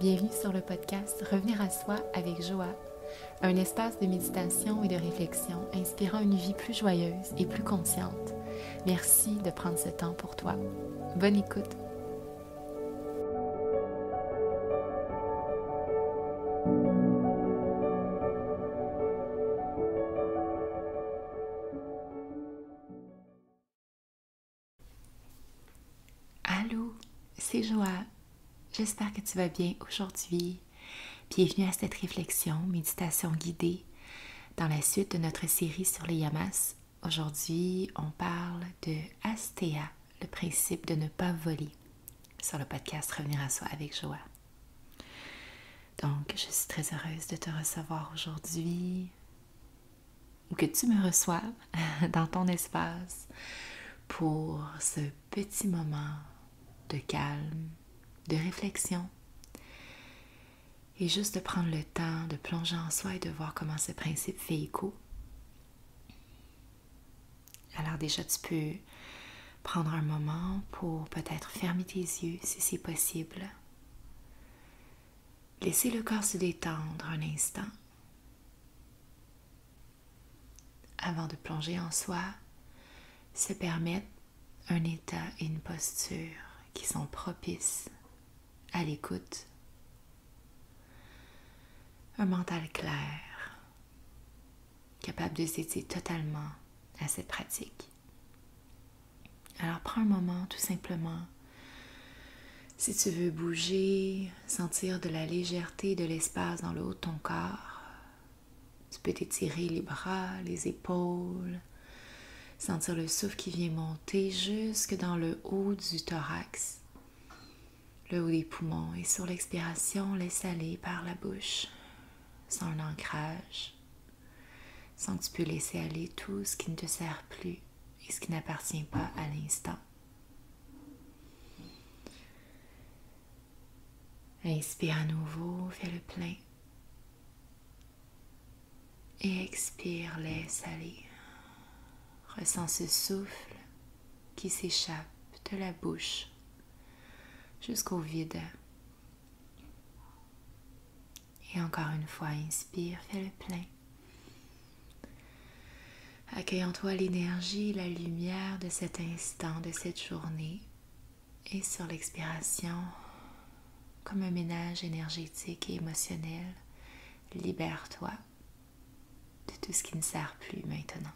Bienvenue sur le podcast Revenir à soi avec Joa, un espace de méditation et de réflexion inspirant une vie plus joyeuse et plus consciente. Merci de prendre ce temps pour toi. Bonne écoute! Allô, c'est Joa. J'espère que tu vas bien aujourd'hui. Bienvenue à cette réflexion, méditation guidée, dans la suite de notre série sur les yamas. Aujourd'hui, on parle de Asteya, le principe de ne pas voler, sur le podcast Revenir à soi avec Joa. Donc, je suis très heureuse de te recevoir aujourd'hui, ou que tu me reçoives dans ton espace pour ce petit moment de calme, de réflexion, et juste de prendre le temps de plonger en soi et de voir comment ce principe fait écho. Alors déjà, tu peux prendre un moment pour peut-être fermer tes yeux si c'est possible. Laisser le corps se détendre un instant avant de plonger en soi, se permettre un état et une posture qui sont propices à l'écoute. Un mental clair, capable de se dédier totalement à cette pratique. Alors prends un moment tout simplement. Si tu veux bouger, sentir de la légèreté et de l'espace dans le haut de ton corps, tu peux t'étirer les bras, les épaules, sentir le souffle qui vient monter jusque dans le haut du thorax, le haut des poumons. Et sur l'expiration, laisse aller par la bouche, sans un ancrage, sans que tu peux laisser aller tout ce qui ne te sert plus et ce qui n'appartient pas à l'instant. Inspire à nouveau, fais le plein. Et expire, laisse aller. Ressens ce souffle qui s'échappe de la bouche jusqu'au vide. Et encore une fois, inspire, fais le plein. Accueille en toi l'énergie, la lumière de cet instant, de cette journée. Et sur l'expiration, comme un ménage énergétique et émotionnel, libère-toi de tout ce qui ne sert plus maintenant.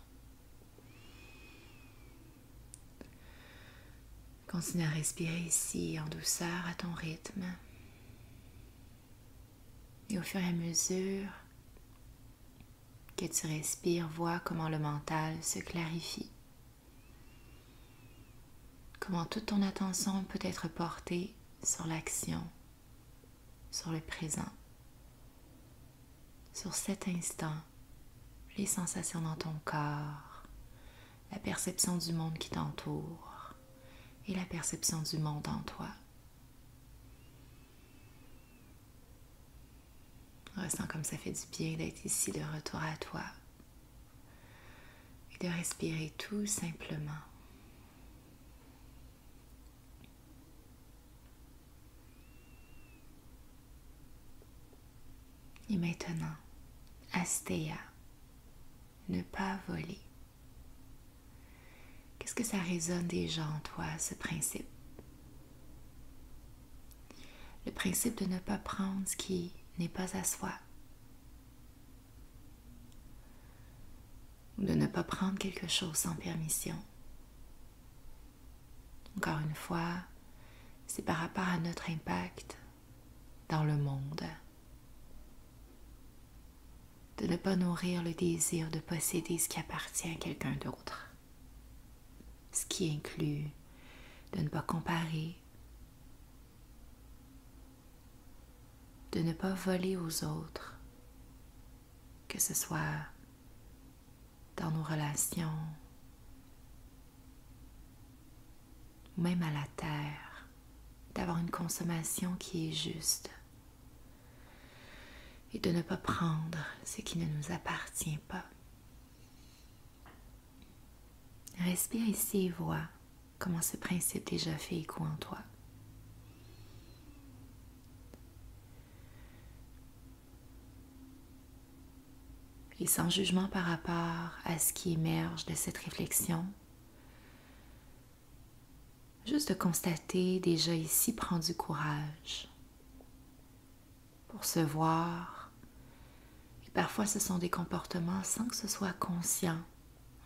Continue à respirer ici en douceur à ton rythme. Et au fur et à mesure que tu respires, vois comment le mental se clarifie. Comment toute ton attention peut être portée sur l'action, sur le présent, sur cet instant, les sensations dans ton corps, la perception du monde qui t'entoure et la perception du monde en toi. Ressens comme ça fait du bien d'être ici de retour à toi et de respirer tout simplement. Et maintenant, Asteya, ne pas voler. Qu'est-ce que ça résonne déjà en toi, ce principe? Le principe de ne pas prendre ce qui n'est pas à soi. Ou de ne pas prendre quelque chose sans permission. Encore une fois, c'est par rapport à notre impact dans le monde. De ne pas nourrir le désir de posséder ce qui appartient à quelqu'un d'autre. Ce qui inclut de ne pas comparer, de ne pas voler aux autres, que ce soit dans nos relations, ou même à la terre, d'avoir une consommation qui est juste et de ne pas prendre ce qui ne nous appartient pas. Respire ici et vois comment ce principe déjà fait écho en toi. Et sans jugement par rapport à ce qui émerge de cette réflexion, juste de constater déjà ici prend du courage pour se voir. Et parfois ce sont des comportements sans que ce soit conscient.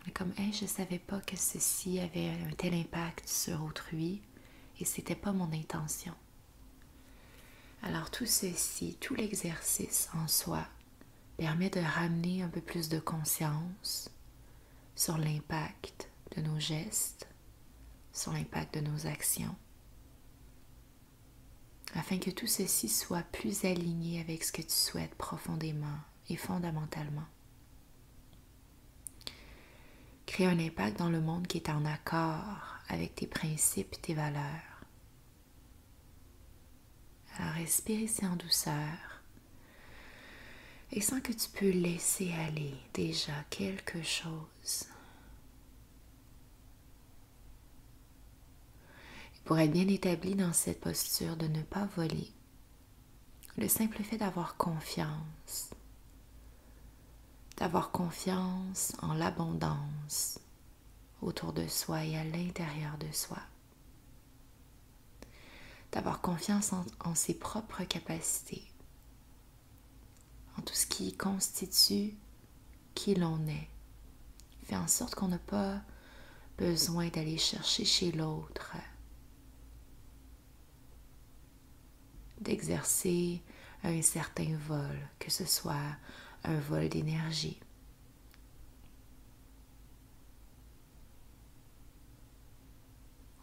On est comme, hey, je ne savais pas que ceci avait un tel impact sur autrui et ce n'était pas mon intention. Alors tout ceci, tout l'exercice en soi permet de ramener un peu plus de conscience sur l'impact de nos gestes, sur l'impact de nos actions, afin que tout ceci soit plus aligné avec ce que tu souhaites profondément et fondamentalement. Créer un impact dans le monde qui est en accord avec tes principes et tes valeurs. Alors respire ici en douceur et sens que tu peux laisser aller déjà quelque chose. Et pour être bien établi dans cette posture de ne pas voler, le simple fait d'avoir confiance en l'abondance autour de soi et à l'intérieur de soi, d'avoir confiance en ses propres capacités, en tout ce qui constitue qui l'on est, fait en sorte qu'on n'a pas besoin d'aller chercher chez l'autre, d'exercer un certain vol, que ce soit un vol d'énergie,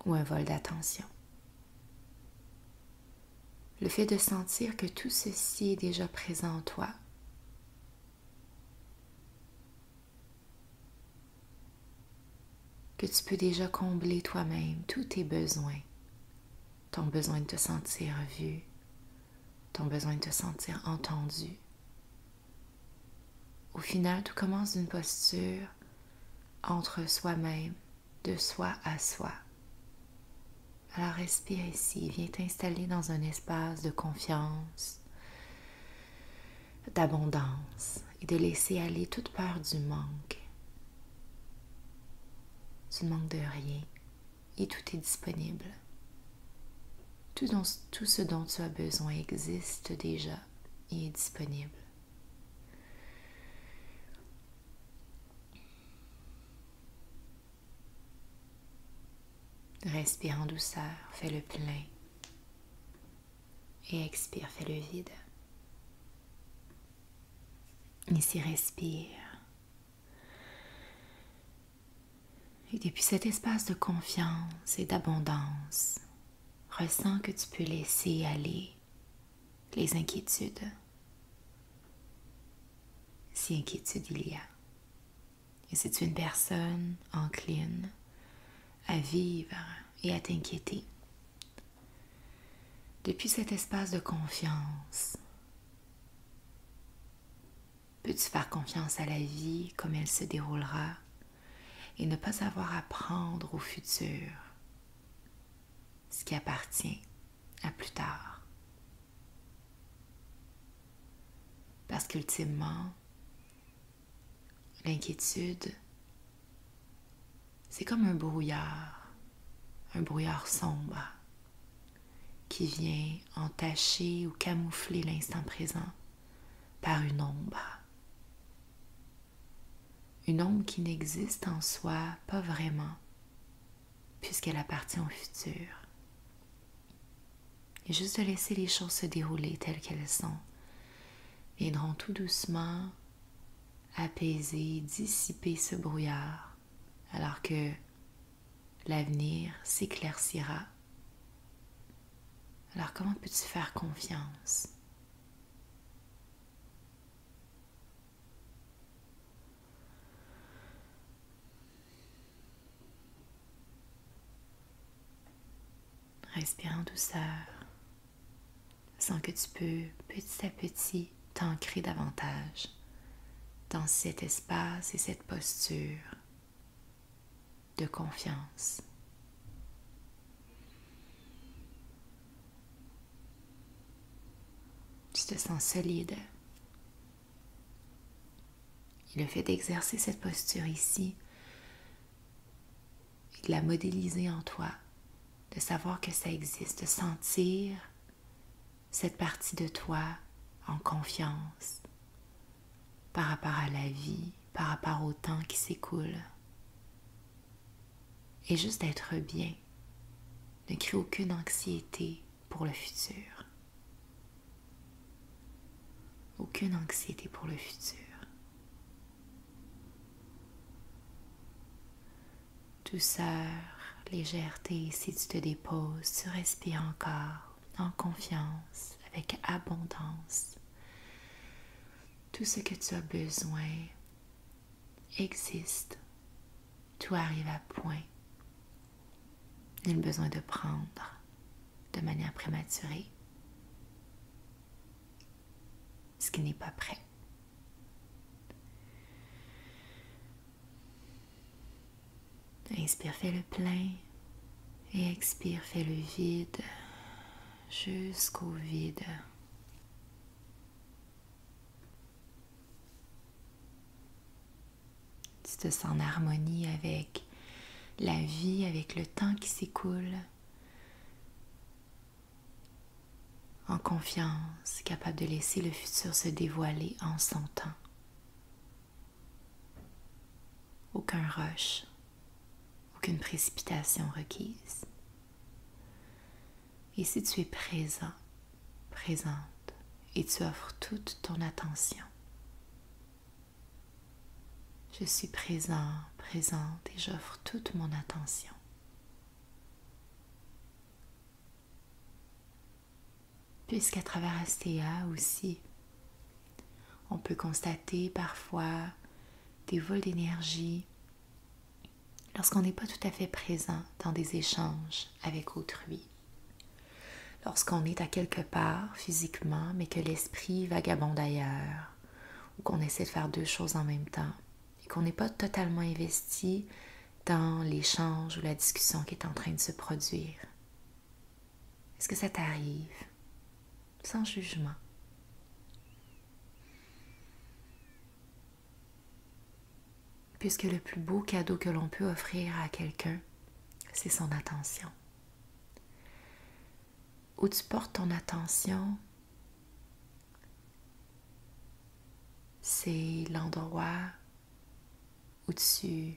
ou un vol d'attention. Le fait de sentir que tout ceci est déjà présent en toi, que tu peux déjà combler toi-même tous tes besoins, ton besoin de te sentir vu, ton besoin de te sentir entendu. Au final, tout commence d'une posture entre soi-même, de soi à soi. Alors respire ici, viens t'installer dans un espace de confiance, d'abondance et de laisser aller toute peur du manque. Tu ne manques de rien et tout est disponible. Tout ce dont tu as besoin existe déjà et est disponible. Respire en douceur, fais le plein et expire, fais le vide. Ici, respire. Et depuis cet espace de confiance et d'abondance, ressens que tu peux laisser aller les inquiétudes, si inquiétude il y a. Et si tu es une personne encline à vivre et à t'inquiéter, depuis cet espace de confiance, peux-tu faire confiance à la vie comme elle se déroulera et ne pas avoir à prendre au futur ce qui appartient à plus tard. Parce qu'ultimement, l'inquiétude, c'est comme un brouillard sombre qui vient entacher ou camoufler l'instant présent par une ombre. Une ombre qui n'existe en soi pas vraiment, puisqu'elle appartient au futur. Et juste de laisser les choses se dérouler telles qu'elles sont, viendront tout doucement apaiser, dissiper ce brouillard, alors que l'avenir s'éclaircira. Alors comment peux-tu faire confiance? Respire en douceur. Sens que tu peux petit à petit t'ancrer davantage dans cet espace et cette posture de confiance. Tu te sens solide Et le fait d'exercer cette posture ici, et de la modéliser en toi, de savoir que ça existe, de sentir cette partie de toi en confiance par rapport à la vie, par rapport au temps qui s'écoule. Et juste d'être bien, ne créer aucune anxiété pour le futur. Aucune anxiété pour le futur. Douceur, légèreté, si tu te déposes, tu respires encore en confiance, avec abondance. Tout ce que tu as besoin existe. Tout arrive à point. Nul besoin de prendre de manière prématurée ce qui n'est pas prêt. Inspire, fais le plein et expire, fais le vide jusqu'au vide. Tu te sens en harmonie avec la vie, avec le temps qui s'écoule, en confiance, capable de laisser le futur se dévoiler en son temps. Aucun rush, aucune précipitation requise. Et si tu es présent, présente, et tu offres toute ton attention. Je suis présent, présente, et j'offre toute mon attention. Puisqu'à travers Astéa aussi, on peut constater parfois des vols d'énergie lorsqu'on n'est pas tout à fait présent dans des échanges avec autrui. Lorsqu'on est à quelque part physiquement, mais que l'esprit vagabonde ailleurs, ou qu'on essaie de faire deux choses en même temps, et qu'on n'est pas totalement investi dans l'échange ou la discussion qui est en train de se produire. Est-ce que ça t'arrive? Sans jugement. Puisque le plus beau cadeau que l'on peut offrir à quelqu'un, c'est son attention. Où tu portes ton attention, c'est l'endroit où tu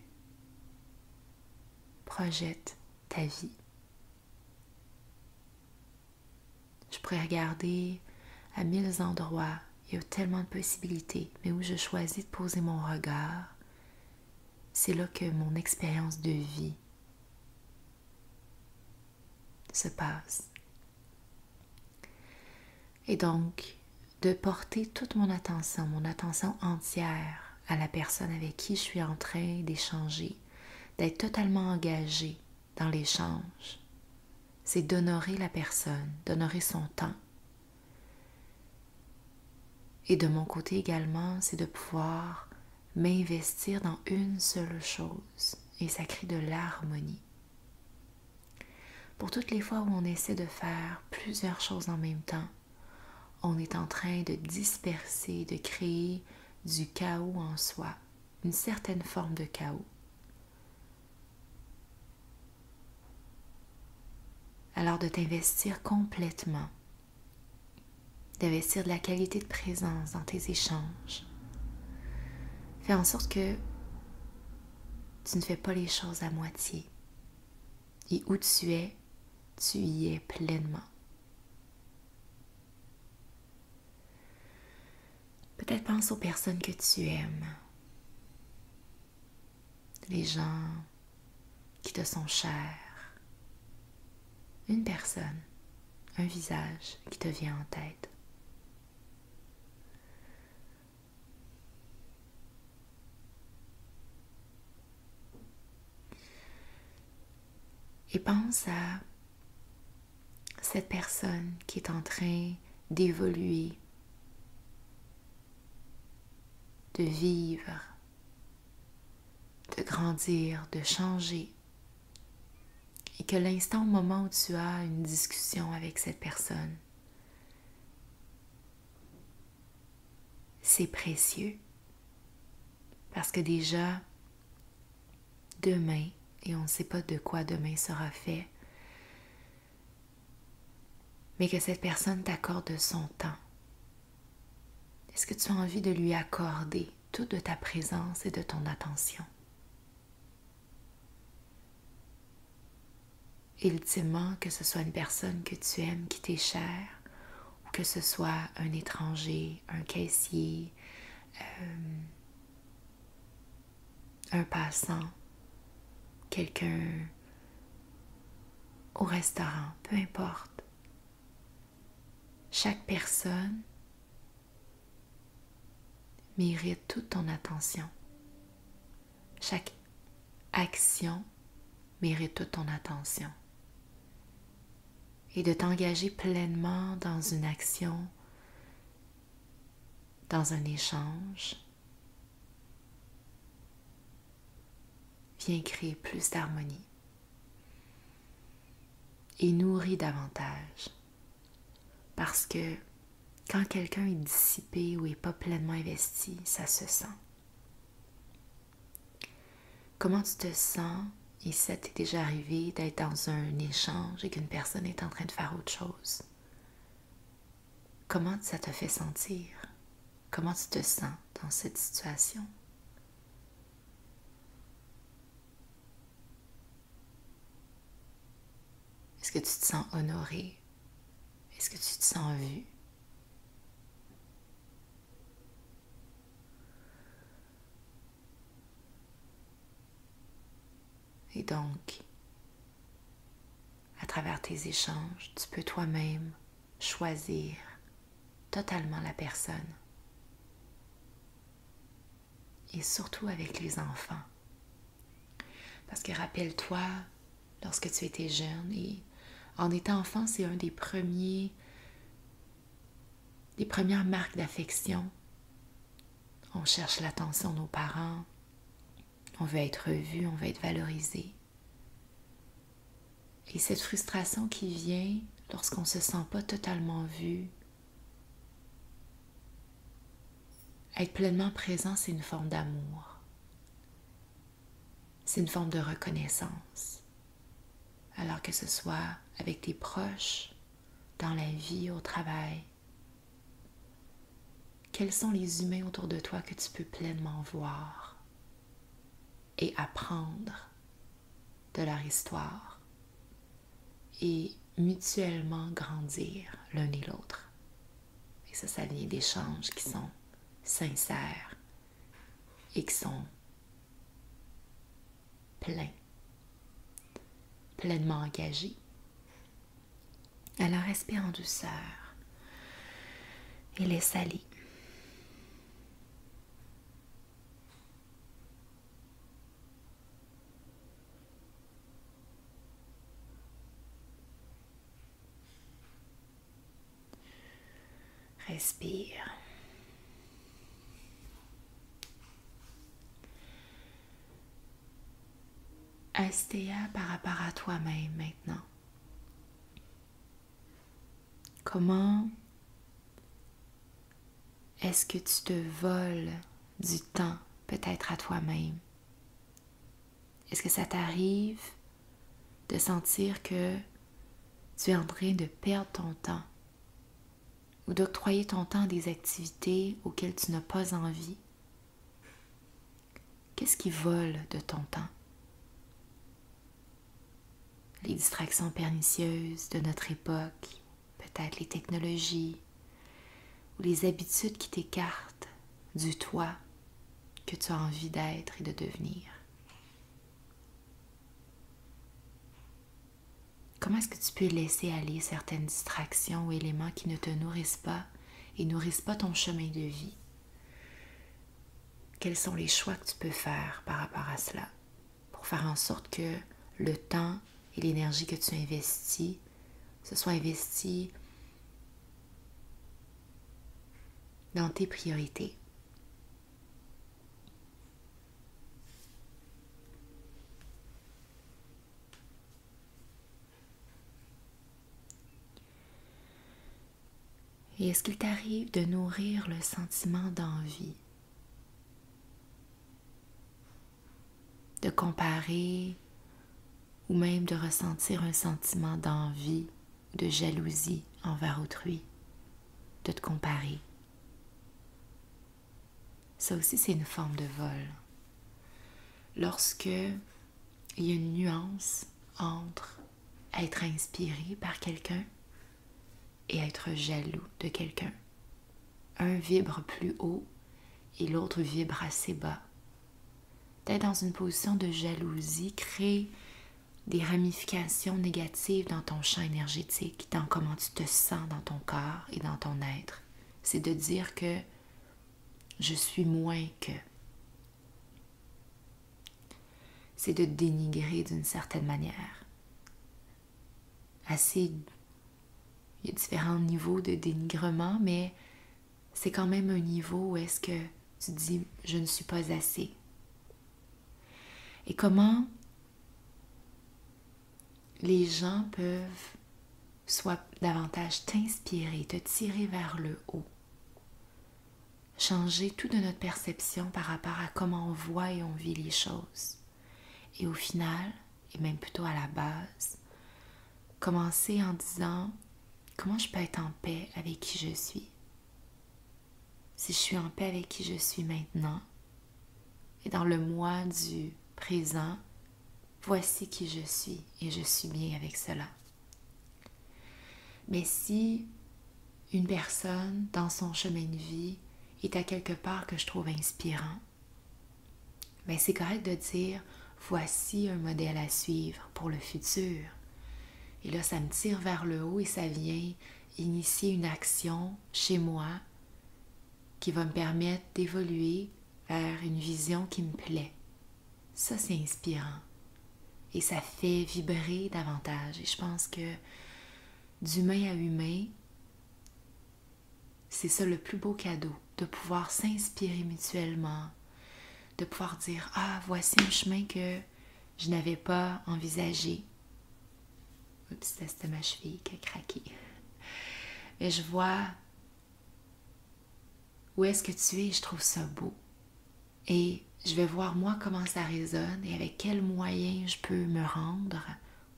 projettes ta vie. Je pourrais regarder à 1000 endroits, il y a tellement de possibilités, mais où je choisis de poser mon regard, c'est là que mon expérience de vie se passe. Et donc, de porter toute mon attention entière à la personne avec qui je suis en train d'échanger, d'être totalement engagée dans l'échange, c'est d'honorer la personne, d'honorer son temps. Et de mon côté également, c'est de pouvoir m'investir dans une seule chose, et ça crée de l'harmonie. Pour toutes les fois où on essaie de faire plusieurs choses en même temps, on est en train de disperser, de créer du chaos en soi, une certaine forme de chaos. Alors de t'investir complètement, d'investir de la qualité de présence dans tes échanges, fais en sorte que tu ne fais pas les choses à moitié. Et où tu y es pleinement. Peut-être pense aux personnes que tu aimes, les gens qui te sont chers, une personne, un visage qui te vient en tête. Et pense à cette personne qui est en train d'évoluer, de vivre, de grandir, de changer. Et que l'instant, au moment où tu as une discussion avec cette personne, c'est précieux. Parce que déjà, demain, et on ne sait pas de quoi demain sera fait, mais que cette personne t'accorde son temps. Est-ce que tu as envie de lui accorder toute de ta présence et de ton attention? Ultimement, que ce soit une personne que tu aimes, qui t'est chère, ou que ce soit un étranger, un caissier, un passant, quelqu'un au restaurant, peu importe. Chaque personne mérite toute ton attention. Chaque action mérite toute ton attention. Et de t'engager pleinement dans une action, dans un échange, vient créer plus d'harmonie et nourrit davantage. Parce que quand quelqu'un est dissipé ou n'est pas pleinement investi, ça se sent. Comment tu te sens, et si ça t'est déjà arrivé d'être dans un échange et qu'une personne est en train de faire autre chose? Comment ça te fait sentir? Comment tu te sens dans cette situation? Est-ce que tu te sens honoré? Est-ce que tu te sens vu? Et donc, à travers tes échanges, tu peux toi-même choisir totalement la personne. Et surtout avec les enfants. Parce que rappelle-toi, lorsque tu étais jeune, et en étant enfant, c'est un des premières marques d'affection. On cherche l'attention de nos parents, on veut être vu, on veut être valorisé. Et cette frustration qui vient lorsqu'on ne se sent pas totalement vu, être pleinement présent, c'est une forme d'amour. C'est une forme de reconnaissance. Alors que ce soit avec tes proches, dans la vie, au travail. Quels sont les humains autour de toi que tu peux pleinement voir et apprendre de leur histoire et mutuellement grandir l'un et l'autre. Et ça vient d'échanges qui sont sincères et qui sont pleinement engagés. Alors respire en douceur et laisse aller. Respire. Astéa par rapport à toi-même maintenant. Comment est-ce que tu te voles du temps peut-être à toi-même? Est-ce que ça t'arrive de sentir que tu es en train de perdre ton temps ou d'octroyer ton temps à des activités auxquelles tu n'as pas envie? Qu'est-ce qui vole de ton temps? Les distractions pernicieuses de notre époque, peut-être les technologies ou les habitudes qui t'écartent du toi que tu as envie d'être et de devenir. Comment est-ce que tu peux laisser aller certaines distractions ou éléments qui ne te nourrissent pas et nourrissent pas ton chemin de vie? Quels sont les choix que tu peux faire par rapport à cela pour faire en sorte que le temps et l'énergie que tu investis se soient investis dans tes priorités? Et est-ce qu'il t'arrive de nourrir le sentiment d'envie? de comparer ou même de ressentir un sentiment d'envie, de jalousie envers autrui, de te comparer. Ça aussi, c'est une forme de vol. Lorsque il y a une nuance entre être inspiré par quelqu'un et être jaloux de quelqu'un. Un vibre plus haut et l'autre vibre assez bas. D'être dans une position de jalousie crée des ramifications négatives dans ton champ énergétique, dans comment tu te sens dans ton corps et dans ton être. C'est de dire que je suis moins que. C'est de te dénigrer d'une certaine manière. Il y a différents niveaux de dénigrement, mais c'est quand même un niveau où est-ce que tu dis « je ne suis pas assez ». Et comment les gens peuvent soit davantage t'inspirer, te tirer vers le haut, changer tout de notre perception par rapport à comment on voit et on vit les choses. Et au final, et même plutôt à la base, commencer en disant comment je peux être en paix avec qui je suis. Si je suis en paix avec qui je suis maintenant, et dans le moi du présent, voici qui je suis et je suis bien avec cela. Mais si une personne dans son chemin de vie est à quelque part que je trouve inspirant, ben c'est correct de dire voici un modèle à suivre pour le futur. Et là, ça me tire vers le haut et ça vient initier une action chez moi qui va me permettre d'évoluer vers une vision qui me plaît. Ça, c'est inspirant. Et ça fait vibrer davantage. Et je pense que d'humain à humain, c'est ça le plus beau cadeau, de pouvoir s'inspirer mutuellement, de pouvoir dire « Ah, voici un chemin que je n'avais pas envisagé. » Oups, c'était ma cheville qui a craqué. Mais je vois où est-ce que tu es et je trouve ça beau. Et je vais voir moi comment ça résonne et avec quels moyens je peux me rendre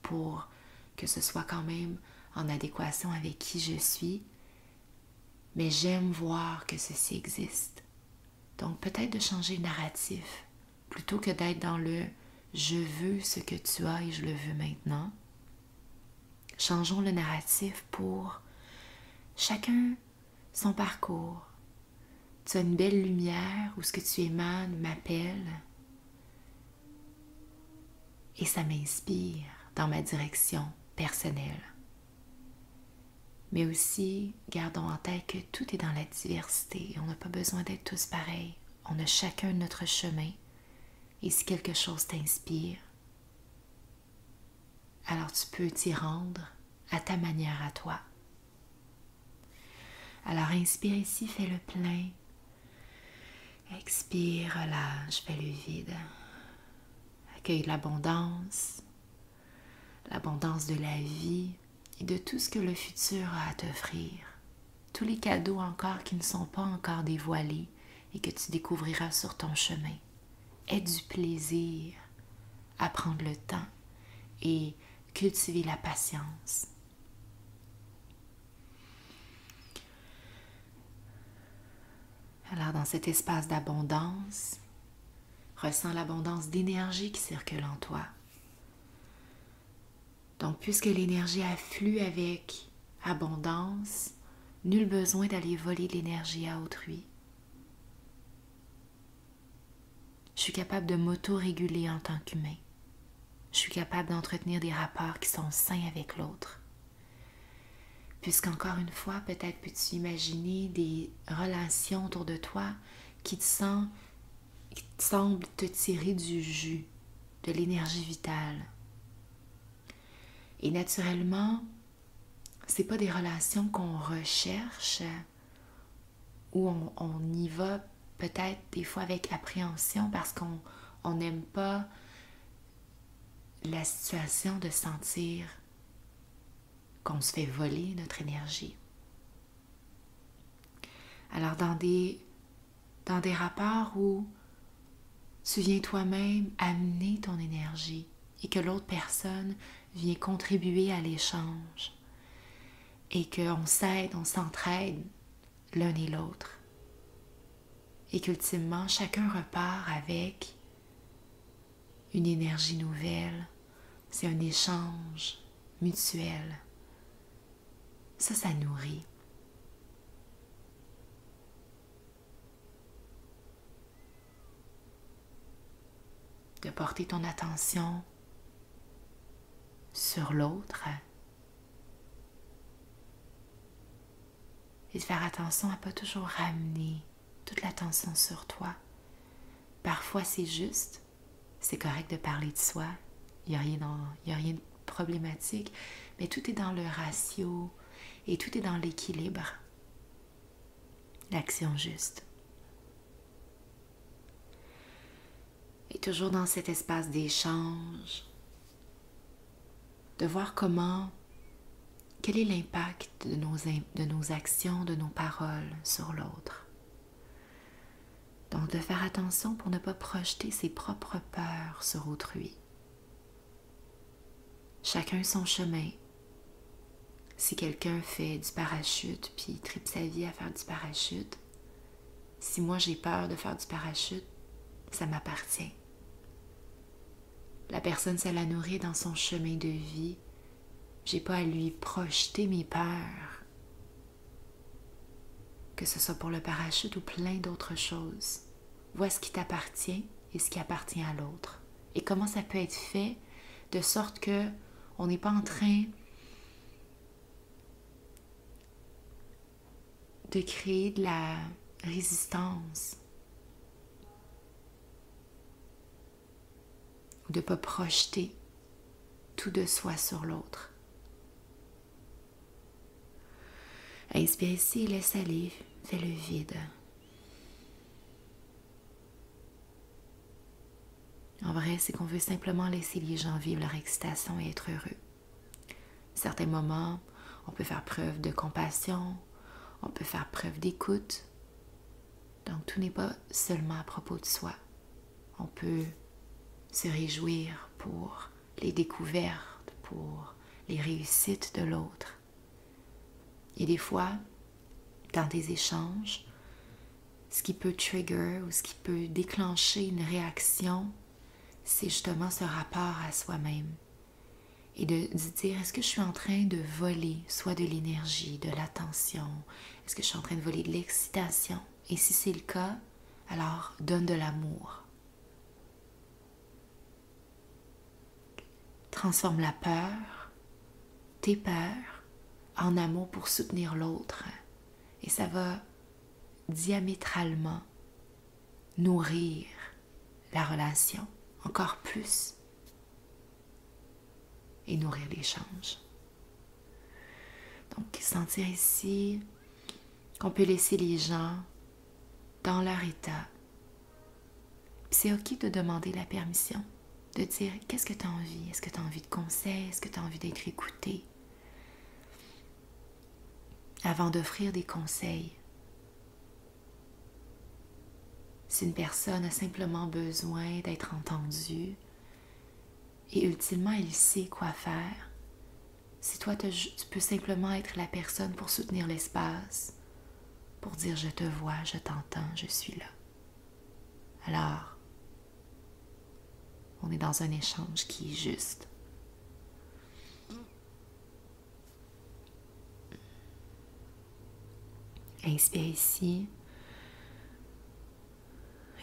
pour que ce soit quand même en adéquation avec qui je suis. Mais j'aime voir que ceci existe. Donc peut-être de changer le narratif plutôt que d'être dans le « je veux ce que tu as et je le veux maintenant ». Changeons le narratif pour chacun son parcours. Tu as une belle lumière où ce que tu émanes m'appelle et ça m'inspire dans ma direction personnelle. Mais aussi, gardons en tête que tout est dans la diversité. On n'a pas besoin d'être tous pareils. On a chacun notre chemin. Et si quelque chose t'inspire, alors tu peux t'y rendre à ta manière à toi. Alors inspire ici, fais le plein. Expire, relâche, fais le vide. Accueille l'abondance de la vie et de tout ce que le futur a à t'offrir. Tous les cadeaux encore qui ne sont pas encore dévoilés et que tu découvriras sur ton chemin. Aie du plaisir à prendre le temps et cultiver la patience. Alors dans cet espace d'abondance, ressens l'abondance d'énergie qui circule en toi. Donc puisque l'énergie afflue avec abondance, nul besoin d'aller voler de l'énergie à autrui. Je suis capable de m'auto-réguler en tant qu'humain. Je suis capable d'entretenir des rapports qui sont sains avec l'autre. Puisqu'encore une fois, peut-être peux-tu imaginer des relations autour de toi qui semblent te tirer du jus, de l'énergie vitale. Et naturellement, ce n'est pas des relations qu'on recherche ou on y va peut-être des fois avec appréhension parce qu'on n'aime pas la situation de sentir qu'on se fait voler notre énergie. Alors dans des rapports où tu viens toi-même amener ton énergie et que l'autre personne vient contribuer à l'échange et qu'on s'aide, on s'entraide l'un et l'autre et qu'ultimement chacun repart avec une énergie nouvelle. C'est un échange mutuel. Ça nourrit. De porter ton attention sur l'autre et de faire attention à ne pas toujours ramener toute l'attention sur toi. Parfois c'est juste, c'est correct de parler de soi, il n'y a rien de problématique, mais tout est dans le ratio et tout est dans l'équilibre. L'action juste. Et toujours dans cet espace d'échange, de voir quel est l'impact de nos actions, de nos paroles sur l'autre. Donc de faire attention pour ne pas projeter ses propres peurs sur autrui. Chacun son chemin. Si quelqu'un fait du parachute puis tripe sa vie à faire du parachute, si moi j'ai peur de faire du parachute, ça m'appartient. La personne, ça la nourrit dans son chemin de vie. J'ai pas à lui projeter mes peurs, que ce soit pour le parachute ou plein d'autres choses. Vois ce qui t'appartient et ce qui appartient à l'autre. Et comment ça peut être fait de sorte que on n'est pas en train de créer de la résistance ou de ne pas projeter tout de soi sur l'autre. Inspire ici et laisse aller, fais le vide. En vrai, c'est qu'on veut simplement laisser les gens vivre leur excitation et être heureux. À certains moments, on peut faire preuve de compassion, on peut faire preuve d'écoute. Donc, tout n'est pas seulement à propos de soi. On peut se réjouir pour les découvertes, pour les réussites de l'autre. Et des fois, dans des échanges, ce qui peut trigger ou ce qui peut déclencher une réaction, c'est justement ce rapport à soi-même. Et de dire, est-ce que je suis en train de voler soit de l'énergie, de l'attention? Est-ce que je suis en train de voler de l'excitation? Et si c'est le cas, alors donne de l'amour. Transforme la peur, tes peurs, en amour pour soutenir l'autre. Et ça va diamétralement nourrir la relation encore plus et nourrir l'échange. Donc, sentir ici qu'on peut laisser les gens dans leur état. Puis c'est ok de demander la permission, de dire qu'est-ce que tu as envie? Est-ce que tu as envie de conseils? Est-ce que tu as envie d'être écouté? Avant d'offrir des conseils, si une personne a simplement besoin d'être entendue et ultimement elle sait quoi faire, si toi tu peux simplement être la personne pour soutenir l'espace, pour dire je te vois, je t'entends, je suis là. Alors, on est dans un échange qui est juste. Inspire ici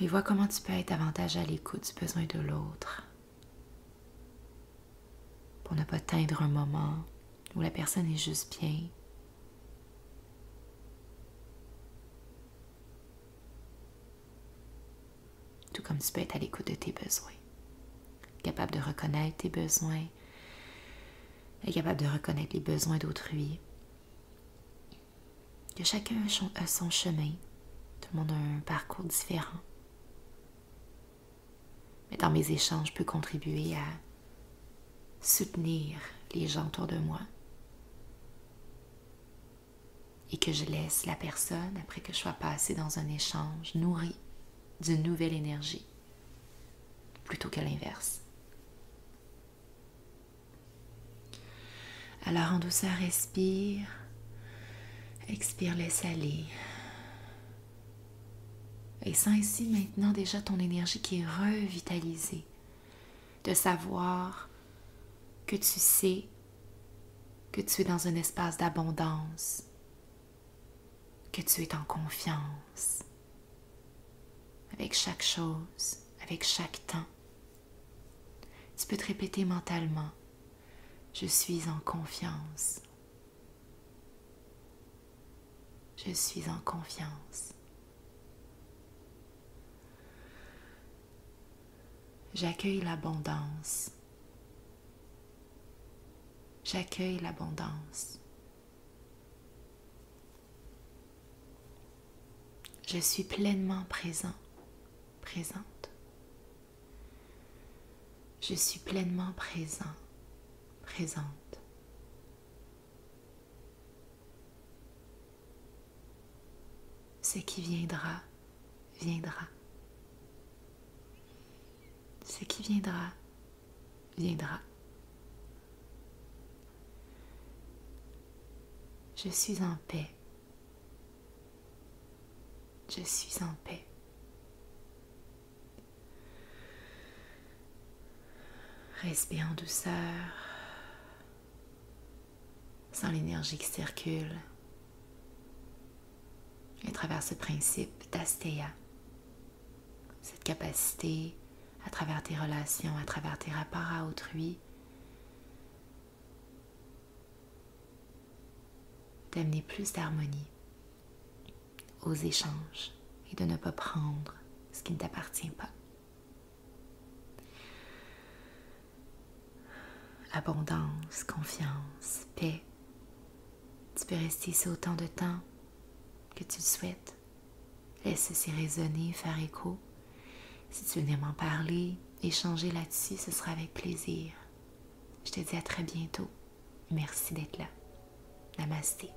et vois comment tu peux être davantage à l'écoute du besoin de l'autre pour ne pas teindre un moment où la personne est juste bien. Tout comme tu peux être à l'écoute de tes besoins. Capable de reconnaître tes besoins, et capable de reconnaître les besoins d'autrui. Que chacun a son chemin, tout le monde a un parcours différent. Mais dans mes échanges, je peux contribuer à soutenir les gens autour de moi. Et que je laisse la personne, après que je sois passée dans un échange, nourrie d'une nouvelle énergie. plutôt que l'inverse. Alors en douceur, respire, expire, laisse aller. Et sens ici maintenant déjà ton énergie qui est revitalisée, de savoir que tu sais que tu es dans un espace d'abondance, que tu es en confiance avec chaque chose, avec chaque temps. Tu peux te répéter mentalement, je suis en confiance. Je suis en confiance. J'accueille l'abondance. J'accueille l'abondance. Je suis pleinement présent, présente. Je suis pleinement présent, présente. Ce qui viendra, viendra. Ce qui viendra, viendra. Je suis en paix. Je suis en paix. Respire en douceur. Sens l'énergie qui circule à travers ce principe d'Asteya. Cette capacité, à travers tes relations, à travers tes rapports à autrui, d'amener plus d'harmonie aux échanges et de ne pas prendre ce qui ne t'appartient pas. Abondance, confiance, paix. Tu peux rester ici autant de temps que tu le souhaites. Laisse ceci résonner, faire écho. Si tu veux venir m'en parler, échanger là-dessus, ce sera avec plaisir. Je te dis à très bientôt. Merci d'être là. Namasté.